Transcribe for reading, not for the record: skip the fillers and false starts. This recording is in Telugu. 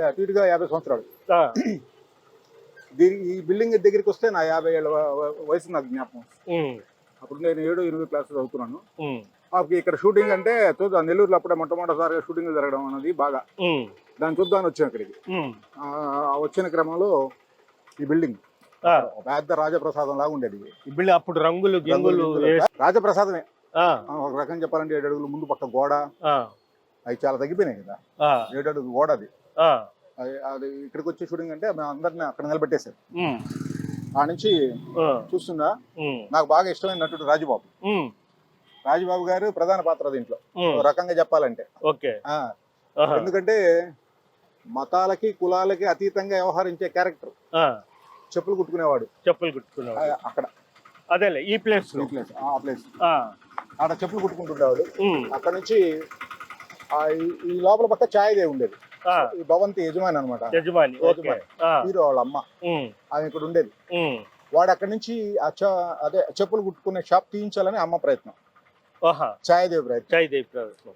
అటు ఇటుగా 50 సంవత్సరాలు. ఆ, ఈ బిల్డింగ్ దగ్గరికి వస్తే నా 50 ఏళ్ళ వయసు నాకు జ్ఞాపకం. ఉమ్, అప్పుడు నేను 7, 8 క్లాస్ చదువుతున్నాను. ఉమ్, మాకు ఇక్కడ షూటింగ్ అంటే చూద్దాం, నెల్లూరులో అప్పుడే మొట్టమొదటిసారిగా షూటింగ్ జరగడం అనేది బాగా, ఉమ్, దాన్ని చూద్దామని వచ్చాం ఇక్కడికి. ఉమ్, వచ్చిన క్రమంలో ఈ బిల్డింగ్ ఆ. పెద్ద రాజప్రసాదం లాగా ఉండేది. ఈ బిల్డింగ్ అప్పుడు రంగులు గింగులు రాజప్రసాదమే. ఆ, ఒక రకం చెప్పాలంటే 7 అడుగులు ముందు పక్క గోడ, ఆ, అవి చాలా తగ్గిపోయినాయి కదా. ఆ, 7 అడుగులు గోడ అది. ఆ, అది ఇక్కడికి వచ్చి షూటింగ్ అంటే మేము అందరిని అక్కడ నిలబెట్టేశారు. ఉమ్, ఆ నుంచి ఆ, చూస్తున్నా ఉమ్, నాకు బాగా ఇష్టమైన నటుడు రాజుబాబు. ఉమ్, రాజుబాబు గారు ప్రధాన పాత్ర దీంట్లో, ఉమ్, ఒక రకంగా చెప్పాలంటే. ఓకే. ఆ, ఆహా, ఎందుకంటే మతాలకి కులాలకి అతీతంగా వ్యవహరించే క్యారెక్టర్. ఆ, చెప్పులు కుట్టుకునేవాడు చెప్పులు కుట్టుకున్నాడు అక్కడ, అదేలే ఈ ప్లేస్ లో. ఈ ప్లేస్, ఆ ప్లేస్ ఆ, ఆడ చెప్పులు కుట్టుకుంటుండేవాడు. ఉమ్, అక్కడ నుంచి ఈ లోపల పక్క ఛాయదే ఉండేది. ఆ, ఈ భవంతి యజమాని అనమాట, యజమాని. ఓకే. ఆ, హీరో వాళ్ళ అమ్మ, ఉమ్, ఆమె ఇక్కడ ఉండేది. ఉమ్, వాడు అక్కడి నుంచి అదే చెప్పులు కుట్టుకునే షాప్ తీయించాలని అమ్మ ప్రయత్నం, ఆహా, ఛాయదేవి ప్రయత్నం. చాయ్ దేవి ప్రవేశం.